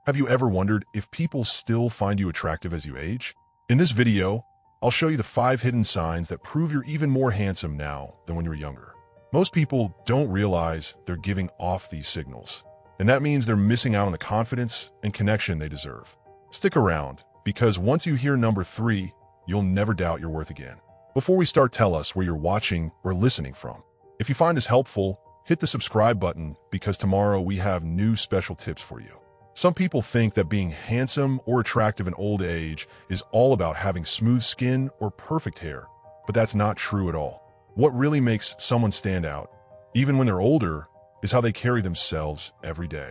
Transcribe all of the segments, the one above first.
Have you ever wondered if people still find you attractive as you age? In this video, I'll show you the 5 hidden signs that prove you're even more handsome now than when you were younger. Most people don't realize they're giving off these signals, and that means they're missing out on the confidence and connection they deserve. Stick around, because once you hear number 3, you'll never doubt your worth again. Before we start, tell us where you're watching or listening from. If you find this helpful, hit the subscribe button, because tomorrow we have new special tips for you. Some people think that being handsome or attractive in old age is all about having smooth skin or perfect hair, but that's not true at all. What really makes someone stand out, even when they're older, is how they carry themselves every day.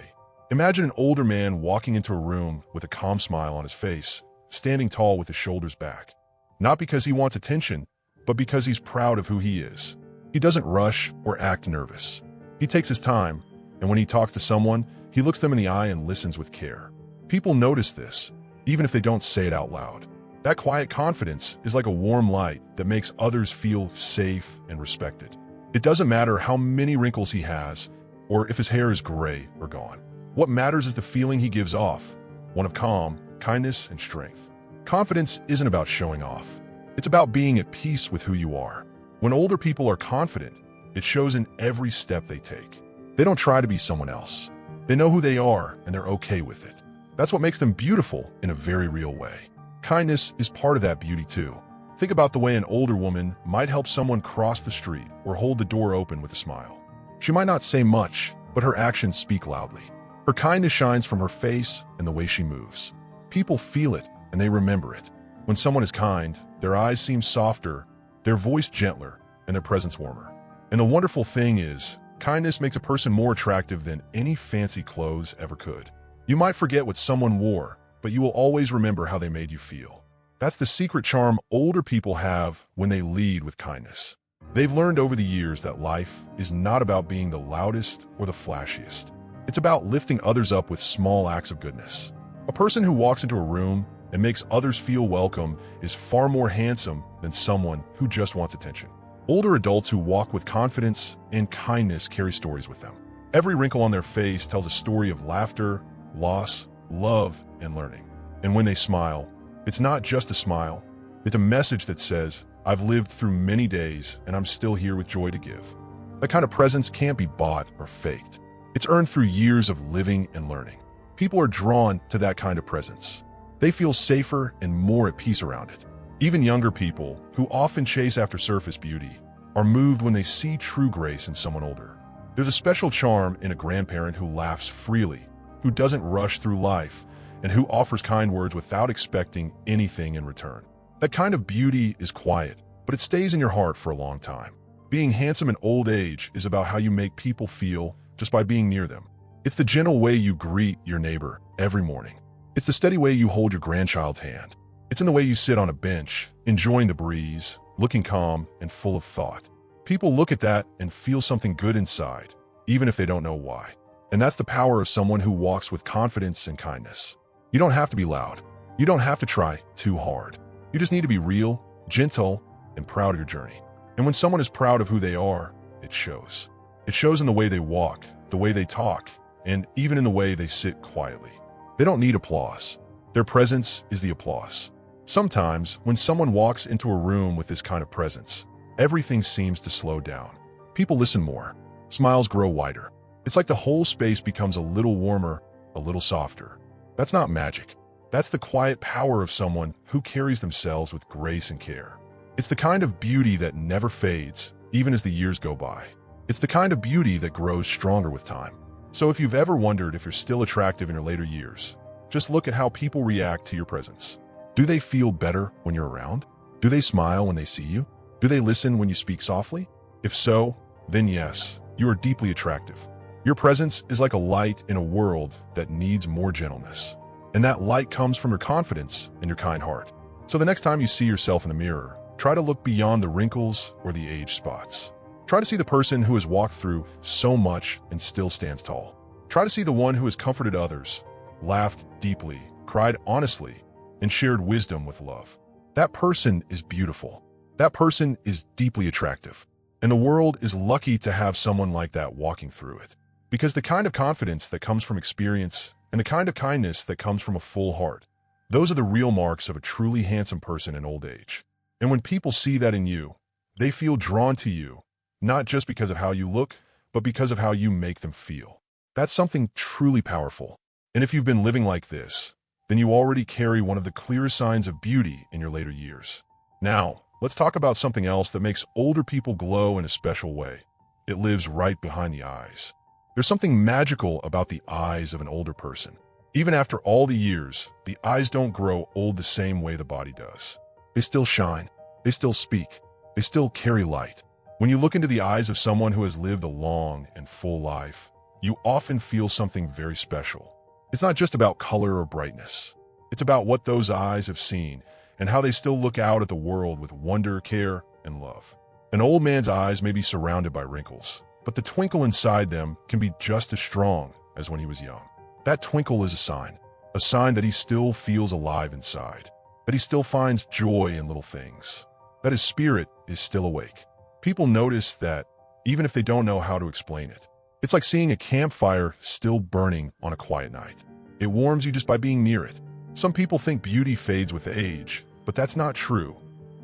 Imagine an older man walking into a room with a calm smile on his face, standing tall with his shoulders back. Not because he wants attention, but because he's proud of who he is. He doesn't rush or act nervous. He takes his time, and when he talks to someone, he looks them in the eye and listens with care. People notice this, even if they don't say it out loud. That quiet confidence is like a warm light that makes others feel safe and respected. It doesn't matter how many wrinkles he has, or if his hair is gray or gone. What matters is the feeling he gives off, one of calm, kindness, and strength. Confidence isn't about showing off. It's about being at peace with who you are. When older people are confident, it shows in every step they take. They don't try to be someone else. They know who they are, and they're okay with it. That's what makes them beautiful in a very real way. Kindness is part of that beauty too. Think about the way an older woman might help someone cross the street or hold the door open with a smile. She might not say much, but her actions speak loudly. Her kindness shines from her face and the way she moves. People feel it, and they remember it. When someone is kind, their eyes seem softer, their voice gentler, and their presence warmer. And the wonderful thing is, kindness makes a person more attractive than any fancy clothes ever could. You might forget what someone wore, but you will always remember how they made you feel. That's the secret charm older people have when they lead with kindness. They've learned over the years that life is not about being the loudest or the flashiest. It's about lifting others up with small acts of goodness. A person who walks into a room and makes others feel welcome is far more handsome than someone who just wants attention. Older adults who walk with confidence and kindness carry stories with them. Every wrinkle on their face tells a story of laughter, loss, love, and learning. And when they smile, it's not just a smile. It's a message that says, I've lived through many days and I'm still here with joy to give. That kind of presence can't be bought or faked. It's earned through years of living and learning. People are drawn to that kind of presence. They feel safer and more at peace around it. Even younger people, who often chase after surface beauty, are moved when they see true grace in someone older. There's a special charm in a grandparent who laughs freely, who doesn't rush through life, and who offers kind words without expecting anything in return. That kind of beauty is quiet, but it stays in your heart for a long time. Being handsome in old age is about how you make people feel just by being near them. It's the gentle way you greet your neighbor every morning. It's the steady way you hold your grandchild's hand. It's in the way you sit on a bench, enjoying the breeze, looking calm and full of thought. People look at that and feel something good inside, even if they don't know why. And that's the power of someone who walks with confidence and kindness. You don't have to be loud. You don't have to try too hard. You just need to be real, gentle, and proud of your journey. And when someone is proud of who they are, it shows. It shows in the way they walk, the way they talk, and even in the way they sit quietly. They don't need applause. Their presence is the applause. Sometimes, when someone walks into a room with this kind of presence, everything seems to slow down. People listen more. Smiles grow wider. It's like the whole space becomes a little warmer, a little softer. That's not magic. That's the quiet power of someone who carries themselves with grace and care. It's the kind of beauty that never fades, even as the years go by. It's the kind of beauty that grows stronger with time. So if you've ever wondered if you're still attractive in your later years, just look at how people react to your presence. Do they feel better when you're around? Do they smile when they see you? Do they listen when you speak softly? If so, then yes, you are deeply attractive. Your presence is like a light in a world that needs more gentleness. And that light comes from your confidence and your kind heart. So the next time you see yourself in the mirror, try to look beyond the wrinkles or the age spots. Try to see the person who has walked through so much and still stands tall. Try to see the one who has comforted others, laughed deeply, cried honestly, and shared wisdom with love. That person is beautiful. That person is deeply attractive. And the world is lucky to have someone like that walking through it. Because the kind of confidence that comes from experience and the kind of kindness that comes from a full heart. Those are the real marks of a truly handsome person in old age. And when people see that in you, they feel drawn to you, not just because of how you look, but because of how you make them feel. That's something truly powerful. And if you've been living like this, then you already carry one of the clearest signs of beauty in your later years. Now, let's talk about something else that makes older people glow in a special way. It lives right behind the eyes. There's something magical about the eyes of an older person. Even after all the years, the eyes don't grow old the same way the body does. They still shine. They still speak. They still carry light. When you look into the eyes of someone who has lived a long and full life, you often feel something very special. It's not just about color or brightness. It's about what those eyes have seen and how they still look out at the world with wonder, care, and love. An old man's eyes may be surrounded by wrinkles, but the twinkle inside them can be just as strong as when he was young. That twinkle is a sign that he still feels alive inside, that he still finds joy in little things, that his spirit is still awake. People notice that even if they don't know how to explain it. It's like seeing a campfire still burning on a quiet night. It warms you just by being near it. Some people think beauty fades with age, but that's not true.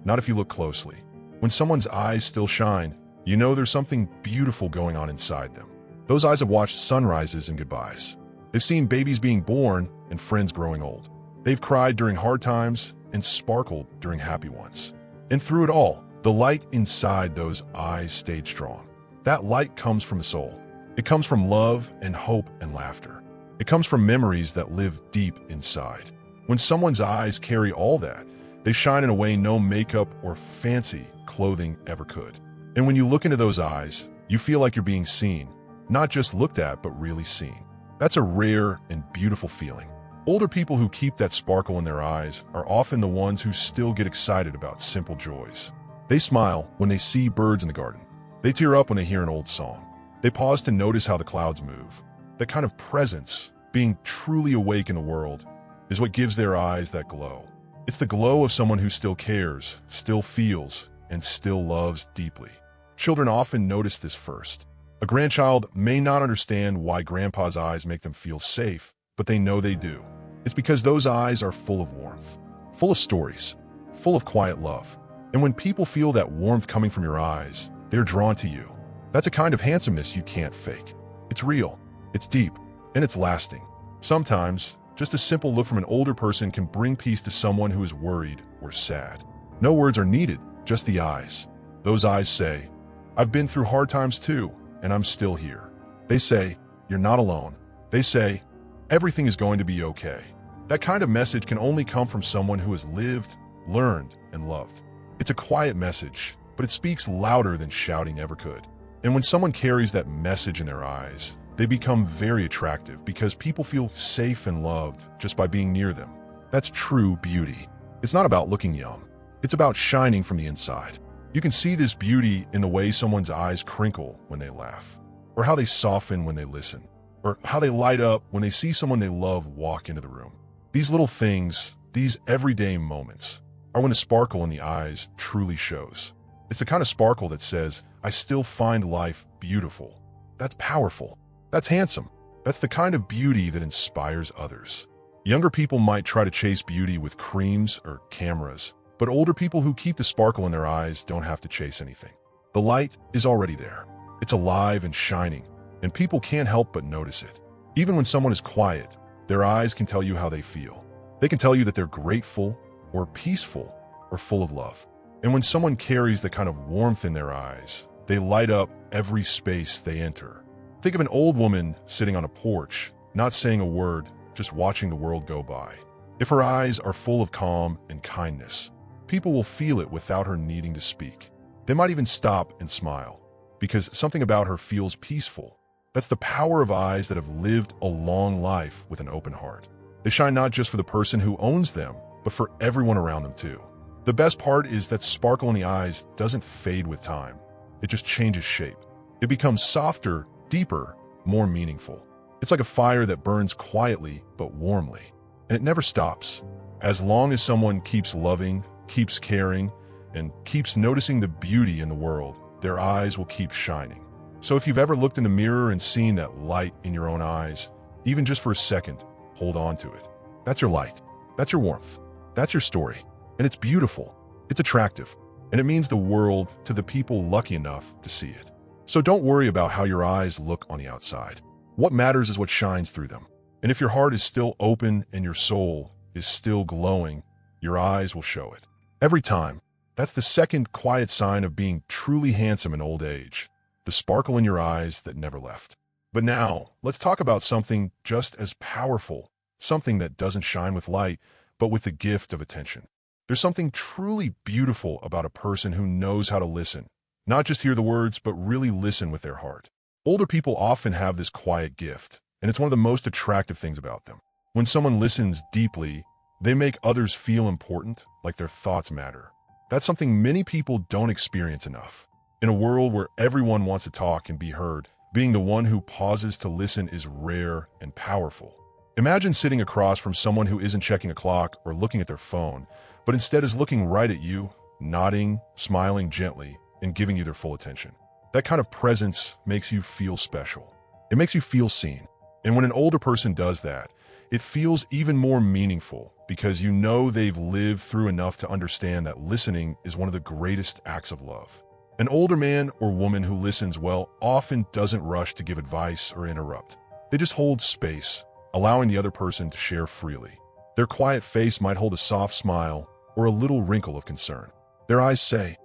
Not if you look closely. When someone's eyes still shine, you know there's something beautiful going on inside them. Those eyes have watched sunrises and goodbyes. They've seen babies being born and friends growing old. They've cried during hard times and sparkled during happy ones. And through it all, the light inside those eyes stayed strong. That light comes from the soul. It comes from love and hope and laughter. It comes from memories that live deep inside. When someone's eyes carry all that, they shine in a way no makeup or fancy clothing ever could. And when you look into those eyes, you feel like you're being seen, not just looked at, but really seen. That's a rare and beautiful feeling. Older people who keep that sparkle in their eyes are often the ones who still get excited about simple joys. They smile when they see birds in the garden. They tear up when they hear an old song. They pause to notice how the clouds move. That kind of presence, being truly awake in the world, is what gives their eyes that glow. It's the glow of someone who still cares, still feels, and still loves deeply. Children often notice this first. A grandchild may not understand why grandpa's eyes make them feel safe, but they know they do. It's because those eyes are full of warmth, full of stories, full of quiet love. And when people feel that warmth coming from your eyes, they're drawn to you. That's a kind of handsomeness you can't fake. It's real, it's deep, and it's lasting. Sometimes, just a simple look from an older person can bring peace to someone who is worried or sad. No words are needed, just the eyes. Those eyes say, "I've been through hard times too, and I'm still here." They say, "You're not alone." They say, "Everything is going to be okay." That kind of message can only come from someone who has lived, learned, and loved. It's a quiet message, but it speaks louder than shouting ever could. And when someone carries that message in their eyes, they become very attractive because people feel safe and loved just by being near them. That's true beauty. It's not about looking young. It's about shining from the inside. You can see this beauty in the way someone's eyes crinkle when they laugh, or how they soften when they listen, or how they light up when they see someone they love walk into the room. These little things, these everyday moments, are when the sparkle in the eyes truly shows. It's the kind of sparkle that says, "I still find life beautiful." That's powerful. That's handsome. That's the kind of beauty that inspires others. Younger people might try to chase beauty with creams or cameras, but older people who keep the sparkle in their eyes don't have to chase anything. The light is already there. It's alive and shining, and people can't help but notice it. Even when someone is quiet, their eyes can tell you how they feel. They can tell you that they're grateful, or peaceful, or full of love. And when someone carries the kind of warmth in their eyes, they light up every space they enter. Think of an old woman sitting on a porch, not saying a word, just watching the world go by. If her eyes are full of calm and kindness, people will feel it without her needing to speak. They might even stop and smile, because something about her feels peaceful. That's the power of eyes that have lived a long life with an open heart. They shine not just for the person who owns them, but for everyone around them too. The best part is that sparkle in the eyes doesn't fade with time. It just changes shape. It becomes softer, deeper, more meaningful. It's like a fire that burns quietly but warmly, and it never stops. As long as someone keeps loving, keeps caring, and keeps noticing the beauty in the world, their eyes will keep shining. So if you've ever looked in the mirror and seen that light in your own eyes, even just for a second, hold on to it. That's your light. That's your warmth. That's your story. And it's beautiful. It's attractive. And it means the world to the people lucky enough to see it. So don't worry about how your eyes look on the outside. What matters is what shines through them. And if your heart is still open and your soul is still glowing, your eyes will show it. Every time. That's the second quiet sign of being truly handsome in old age. The sparkle in your eyes that never left. But now, let's talk about something just as powerful. Something that doesn't shine with light, but with the gift of attention. There's something truly beautiful about a person who knows how to listen. Not just hear the words, but really listen with their heart. Older people often have this quiet gift, and it's one of the most attractive things about them. When someone listens deeply, they make others feel important, like their thoughts matter. That's something many people don't experience enough. In a world where everyone wants to talk and be heard, being the one who pauses to listen is rare and powerful. Imagine sitting across from someone who isn't checking a clock or looking at their phone, but instead is looking right at you, nodding, smiling gently, and giving you their full attention. That kind of presence makes you feel special. It makes you feel seen. And when an older person does that, it feels even more meaningful because you know they've lived through enough to understand that listening is one of the greatest acts of love. An older man or woman who listens well often doesn't rush to give advice or interrupt. They just hold space, allowing the other person to share freely. Their quiet face might hold a soft smile or a little wrinkle of concern. Their eyes say,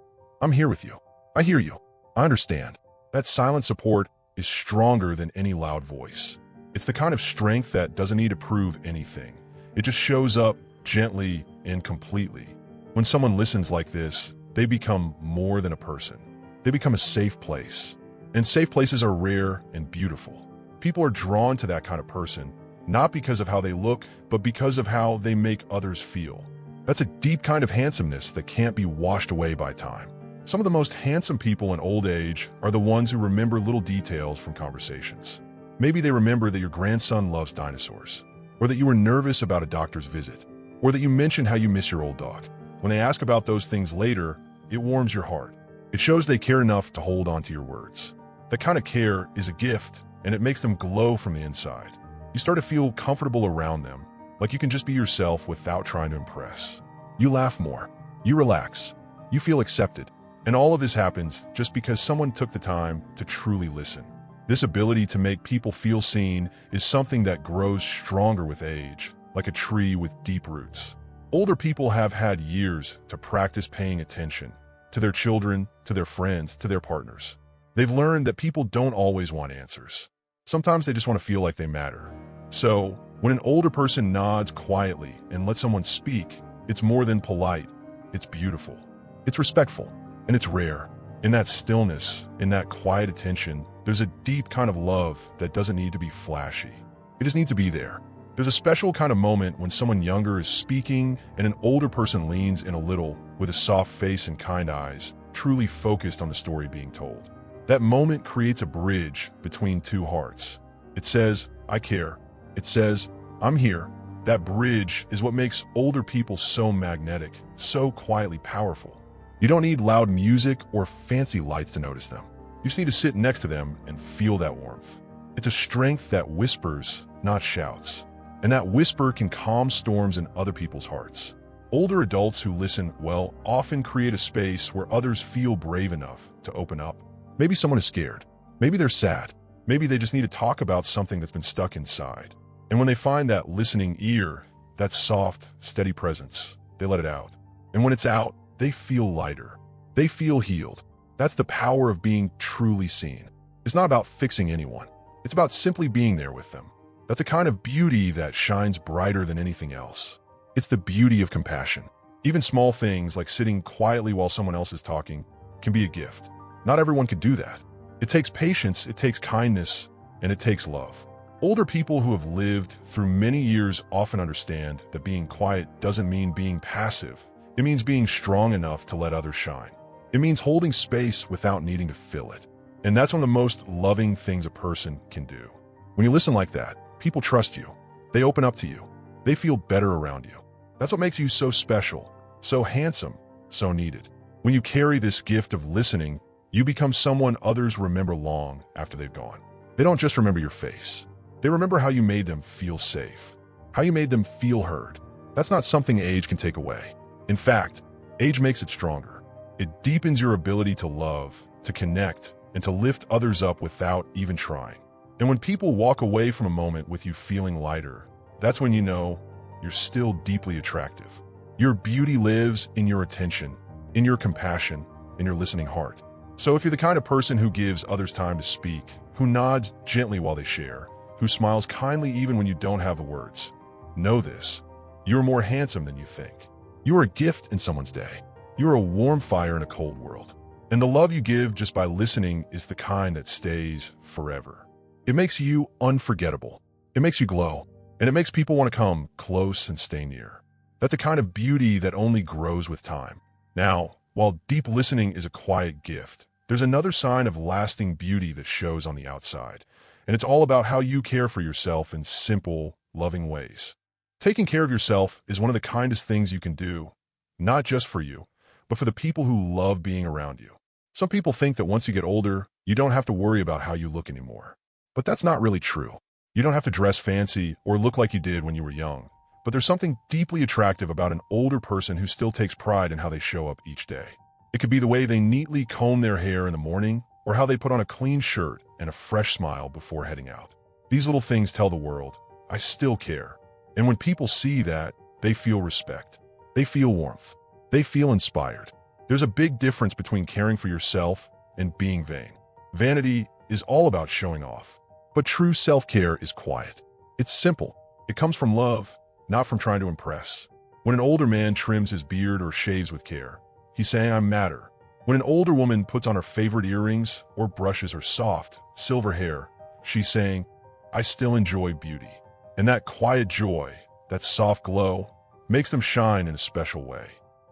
"I'm here with you. I hear you. I understand." That silent support is stronger than any loud voice. It's the kind of strength that doesn't need to prove anything. It just shows up gently and completely. When someone listens like this, they become more than a person. They become a safe place. And safe places are rare and beautiful. People are drawn to that kind of person, not because of how they look, but because of how they make others feel. That's a deep kind of handsomeness that can't be washed away by time. Some of the most handsome people in old age are the ones who remember little details from conversations. Maybe they remember that your grandson loves dinosaurs, or that you were nervous about a doctor's visit, or that you mentioned how you miss your old dog. When they ask about those things later, it warms your heart. It shows they care enough to hold on to your words. That kind of care is a gift, and it makes them glow from the inside. You start to feel comfortable around them, like you can just be yourself without trying to impress. You laugh more. You relax. You feel accepted. And all of this happens just because someone took the time to truly listen. This ability to make people feel seen is something that grows stronger with age, like a tree with deep roots. Older people have had years to practice paying attention to their children, to their friends, to their partners. They've learned that people don't always want answers. Sometimes they just want to feel like they matter. So, when an older person nods quietly and lets someone speak, it's more than polite. It's beautiful. It's respectful. And it's rare. In that stillness, in that quiet attention, there's a deep kind of love that doesn't need to be flashy. It just needs to be there. There's a special kind of moment when someone younger is speaking and an older person leans in a little with a soft face and kind eyes, truly focused on the story being told. That moment creates a bridge between two hearts. It says, "I care." It says, "I'm here." That bridge is what makes older people so magnetic, so quietly powerful. You don't need loud music or fancy lights to notice them. You just need to sit next to them and feel that warmth. It's a strength that whispers, not shouts. And that whisper can calm storms in other people's hearts. Older adults who listen well often create a space where others feel brave enough to open up. Maybe someone is scared. Maybe they're sad. Maybe they just need to talk about something that's been stuck inside. And when they find that listening ear, that soft, steady presence, they let it out. And when it's out, they feel lighter. They feel healed. That's the power of being truly seen. It's not about fixing anyone. It's about simply being there with them. That's a kind of beauty that shines brighter than anything else. It's the beauty of compassion. Even small things like sitting quietly while someone else is talking can be a gift. Not everyone can do that. It takes patience, it takes kindness, and it takes love. Older people who have lived through many years often understand that being quiet doesn't mean being passive. It means being strong enough to let others shine. It means holding space without needing to fill it. And that's one of the most loving things a person can do. When you listen like that, people trust you. They open up to you. They feel better around you. That's what makes you so special, so handsome, so needed. When you carry this gift of listening, you become someone others remember long after they've gone. They don't just remember your face. They remember how you made them feel safe. how you made them feel heard. That's not something age can take away. In fact, age makes it stronger. It deepens your ability to love, to connect, and to lift others up without even trying. And when people walk away from a moment with you feeling lighter, that's when you know you're still deeply attractive. Your beauty lives in your attention, in your compassion, in your listening heart. So if you're the kind of person who gives others time to speak, who nods gently while they share, who smiles kindly even when you don't have the words, know this: you're more handsome than you think. You are a gift in someone's day. You are a warm fire in a cold world. And the love you give just by listening is the kind that stays forever. It makes you unforgettable. It makes you glow. And it makes people want to come close and stay near. That's a kind of beauty that only grows with time. Now, while deep listening is a quiet gift, there's another sign of lasting beauty that shows on the outside. And it's all about how you care for yourself in simple, loving ways. Taking care of yourself is one of the kindest things you can do, not just for you, but for the people who love being around you. Some people think that once you get older, you don't have to worry about how you look anymore. But that's not really true. You don't have to dress fancy or look like you did when you were young. But there's something deeply attractive about an older person who still takes pride in how they show up each day. It could be the way they neatly comb their hair in the morning, or how they put on a clean shirt and a fresh smile before heading out. These little things tell the world, I still care. And when people see that, they feel respect. They feel warmth. They feel inspired. There's a big difference between caring for yourself and being vain. Vanity is all about showing off. But true self-care is quiet. It's simple. It comes from love, not from trying to impress. When an older man trims his beard or shaves with care, he's saying, I matter. When an older woman puts on her favorite earrings or brushes her soft, silver hair, she's saying, I still enjoy beauty. And that quiet joy, that soft glow, makes them shine in a special way.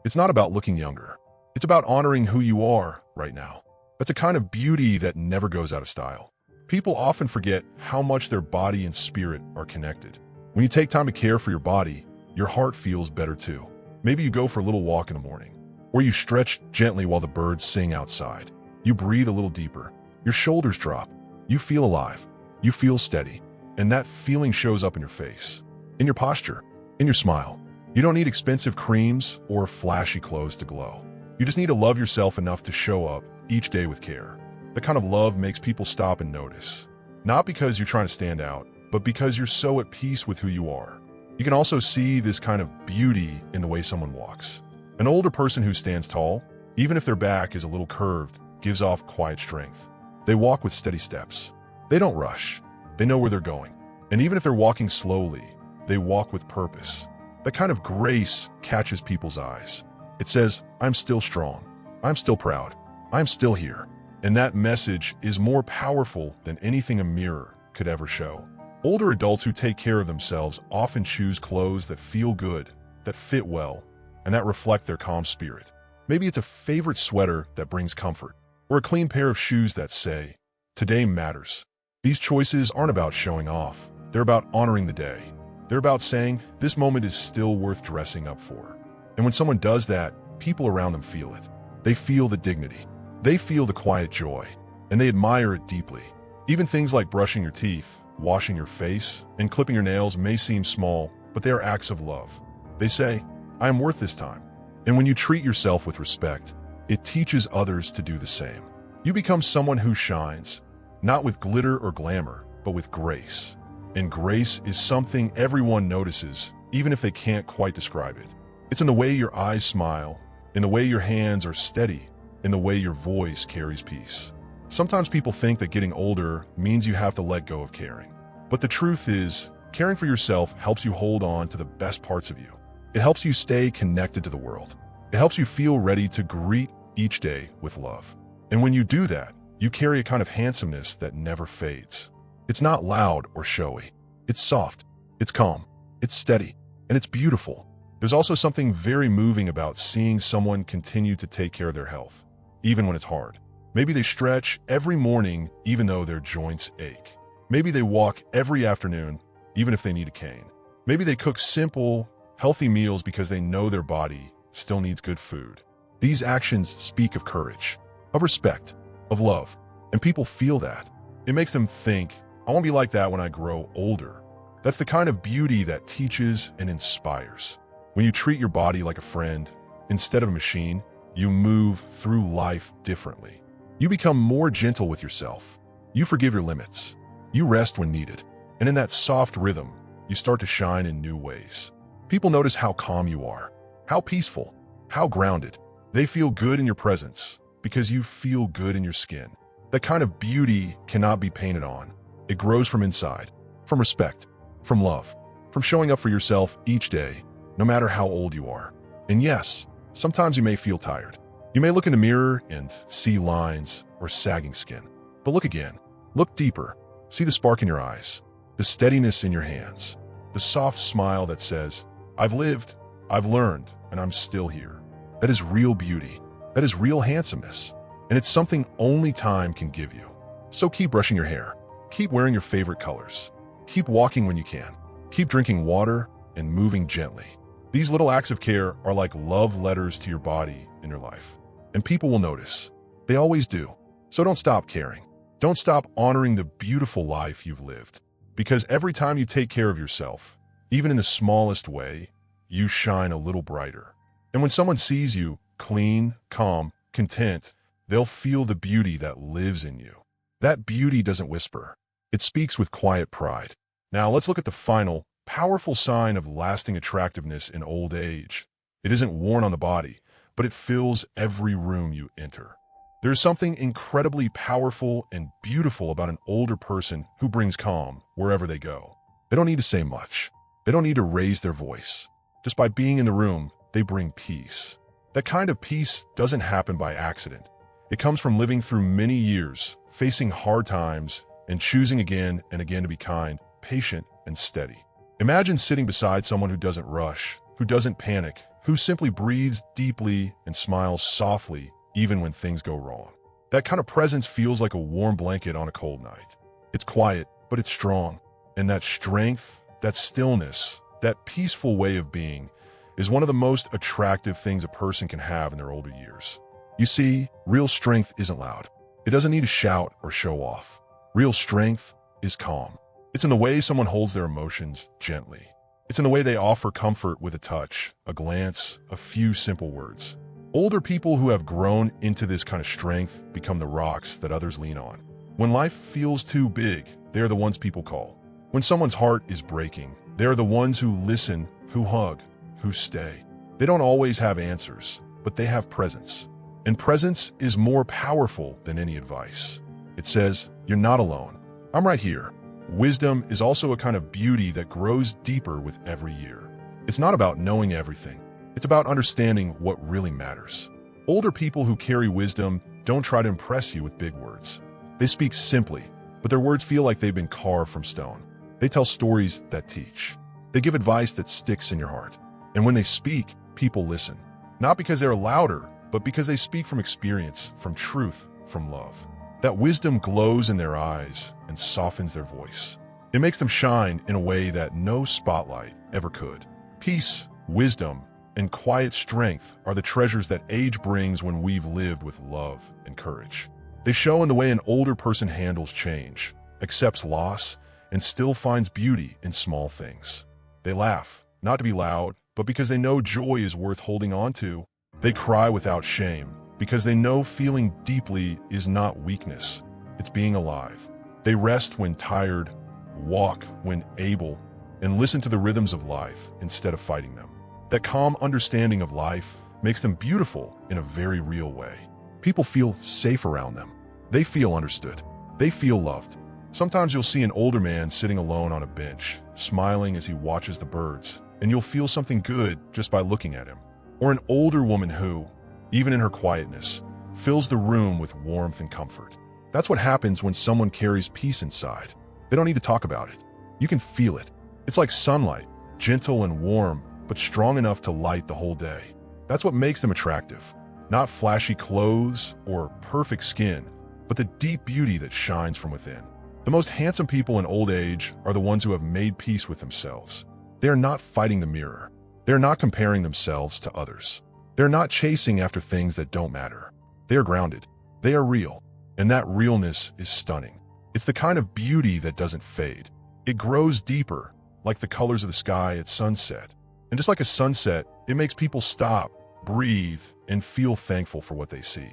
It's not about looking younger. It's about honoring who you are right now. That's a kind of beauty that never goes out of style. People often forget how much their body and spirit are connected. When you take time to care for your body, your heart feels better too. Maybe you go for a little walk in the morning, or you stretch gently while the birds sing outside. You breathe a little deeper. Your shoulders drop. You feel alive. You feel steady. And that feeling shows up in your face, in your posture, in your smile. You don't need expensive creams or flashy clothes to glow. You just need to love yourself enough to show up each day with care. That kind of love makes people stop and notice. Not because you're trying to stand out, but because you're so at peace with who you are. You can also see this kind of beauty in the way someone walks. An older person who stands tall, even if their back is a little curved, gives off quiet strength. They walk with steady steps. They don't rush. They know where they're going. And even if they're walking slowly, they walk with purpose. That kind of grace catches people's eyes. It says, I'm still strong. I'm still proud. I'm still here. And that message is more powerful than anything a mirror could ever show. Older adults who take care of themselves often choose clothes that feel good, that fit well, and that reflect their calm spirit. Maybe it's a favorite sweater that brings comfort, or a clean pair of shoes that say, today matters. These choices aren't about showing off. They're about honoring the day. They're about saying, this moment is still worth dressing up for. And when someone does that, people around them feel it. They feel the dignity. They feel the quiet joy, and they admire it deeply. Even things like brushing your teeth, washing your face, and clipping your nails may seem small, but they are acts of love. They say, I am worth this time. And when you treat yourself with respect, it teaches others to do the same. You become someone who shines, not with glitter or glamour, but with grace. And grace is something everyone notices, even if they can't quite describe it. It's in the way your eyes smile, in the way your hands are steady, in the way your voice carries peace. Sometimes people think that getting older means you have to let go of caring. But the truth is, caring for yourself helps you hold on to the best parts of you. It helps you stay connected to the world. It helps you feel ready to greet each day with love. And when you do that, you carry a kind of handsomeness that never fades. It's not loud or showy. It's soft. It's calm. It's steady. And it's beautiful. There's also something very moving about seeing someone continue to take care of their health, even when it's hard. Maybe they stretch every morning even though their joints ache. Maybe they walk every afternoon even if they need a cane. Maybe they cook simple, healthy meals because they know their body still needs good food. These actions speak of courage, of respect, of love, and people feel that. It makes them think, I want to be like that when I grow older. That's the kind of beauty that teaches and inspires. When you treat your body like a friend, instead of a machine, you move through life differently. You become more gentle with yourself. You forgive your limits. You rest when needed. And in that soft rhythm, you start to shine in new ways. People notice how calm you are, how peaceful, how grounded. They feel good in your presence because you feel good in your skin. That kind of beauty cannot be painted on. It grows from inside, from respect, from love, from showing up for yourself each day, no matter how old you are. And yes, sometimes you may feel tired. You may look in the mirror and see lines or sagging skin. But look again. Look deeper. See the spark in your eyes, the steadiness in your hands, the soft smile that says, I've lived, I've learned, and I'm still here. That is real beauty. That is real handsomeness. And it's something only time can give you. So keep brushing your hair. Keep wearing your favorite colors. Keep walking when you can. Keep drinking water and moving gently. These little acts of care are like love letters to your body and your life. And people will notice. They always do. So don't stop caring. Don't stop honoring the beautiful life you've lived. Because every time you take care of yourself, even in the smallest way, you shine a little brighter. And when someone sees you clean, calm, content, they'll feel the beauty that lives in you. That beauty doesn't whisper. It speaks with quiet pride. Now let's look at the final, powerful sign of lasting attractiveness in old age. It isn't worn on the body, but it fills every room you enter. There's something incredibly powerful and beautiful about an older person who brings calm wherever they go. They don't need to say much. They don't need to raise their voice. Just by being in the room, they bring peace. That kind of peace doesn't happen by accident. It comes from living through many years, facing hard times, and choosing again and again to be kind, patient, and steady. Imagine sitting beside someone who doesn't rush, who doesn't panic, who simply breathes deeply and smiles softly even when things go wrong. That kind of presence feels like a warm blanket on a cold night. It's quiet, but it's strong. And that strength, that stillness, that peaceful way of being is one of the most attractive things a person can have in their older years. You see, real strength isn't loud. It doesn't need to shout or show off. Real strength is calm. It's in the way someone holds their emotions gently. It's in the way they offer comfort with a touch, a glance, a few simple words. Older people who have grown into this kind of strength become the rocks that others lean on. When life feels too big, they are the ones people call. When someone's heart is breaking, they are the ones who listen, who hug, who stay. They don't always have answers, but they have presence. And presence is more powerful than any advice. It says, you're not alone. I'm right here. Wisdom is also a kind of beauty that grows deeper with every year. It's not about knowing everything. It's about understanding what really matters. Older people who carry wisdom don't try to impress you with big words. They speak simply, but their words feel like they've been carved from stone. They tell stories that teach. They give advice that sticks in your heart. And when they speak, people listen. Not because they're louder, but because they speak from experience, from truth, from love. That wisdom glows in their eyes and softens their voice. It makes them shine in a way that no spotlight ever could. Peace, wisdom, and quiet strength are the treasures that age brings when we've lived with love and courage. They show in the way an older person handles change, accepts loss, and still finds beauty in small things. They laugh, not to be loud, but because they know joy is worth holding on to. They cry without shame, because they know feeling deeply is not weakness, it's being alive. They rest when tired, walk when able, and listen to the rhythms of life instead of fighting them. That calm understanding of life makes them beautiful in a very real way. People feel safe around them. They feel understood. They feel loved. Sometimes you'll see an older man sitting alone on a bench, smiling as he watches the birds, and you'll feel something good just by looking at him. Or an older woman who, even in her quietness, fills the room with warmth and comfort. That's what happens when someone carries peace inside. They don't need to talk about it. You can feel it. It's like sunlight, gentle and warm, but strong enough to light the whole day. That's what makes them attractive. Not flashy clothes or perfect skin, but the deep beauty that shines from within. The most handsome people in old age are the ones who have made peace with themselves. They are not fighting the mirror. They are not comparing themselves to others. They are not chasing after things that don't matter. They are grounded. They are real. And that realness is stunning. It's the kind of beauty that doesn't fade. It grows deeper, like the colors of the sky at sunset. And just like a sunset, it makes people stop, breathe, and feel thankful for what they see.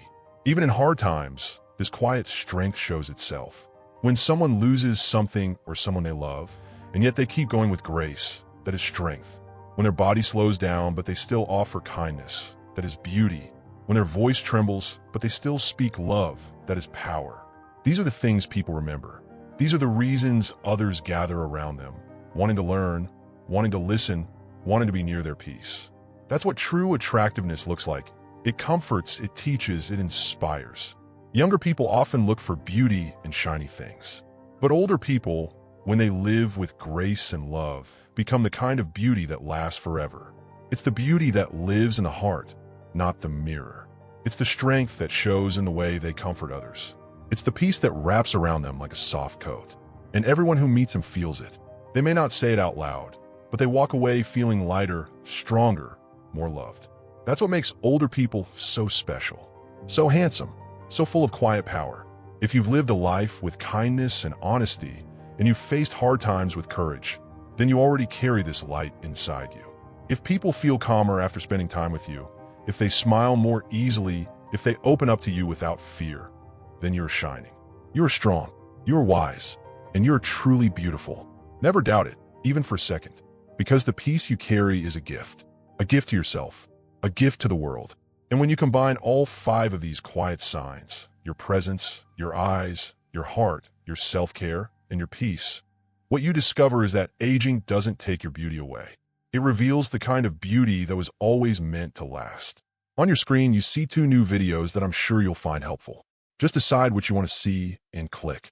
Even in hard times, this quiet strength shows itself. When someone loses something or someone they love, and yet they keep going with grace, that is strength. When their body slows down, but they still offer kindness, that is beauty. When their voice trembles, but they still speak love, that is power. These are the things people remember. These are the reasons others gather around them, wanting to learn, wanting to listen, wanting to be near their peace. That's what true attractiveness looks like. It comforts, it teaches, it inspires. Younger people often look for beauty in shiny things. But older people, when they live with grace and love, become the kind of beauty that lasts forever. It's the beauty that lives in the heart, not the mirror. It's the strength that shows in the way they comfort others. It's the peace that wraps around them like a soft coat. And everyone who meets them feels it. They may not say it out loud, but they walk away feeling lighter, stronger, more loved. That's what makes older people so special, so handsome, so full of quiet power. If you've lived a life with kindness and honesty, and you've faced hard times with courage, then you already carry this light inside you. If people feel calmer after spending time with you, if they smile more easily, if they open up to you without fear, then you're shining. You're strong, you're wise, and you're truly beautiful. Never doubt it, even for a second, because the peace you carry is a gift to yourself, a gift to the world. And when you combine all 5 of these quiet signs, your presence, your eyes, your heart, your self-care, and your peace, what you discover is that aging doesn't take your beauty away. It reveals the kind of beauty that was always meant to last. On your screen, you see 2 new videos that I'm sure you'll find helpful. Just decide what you want to see and click.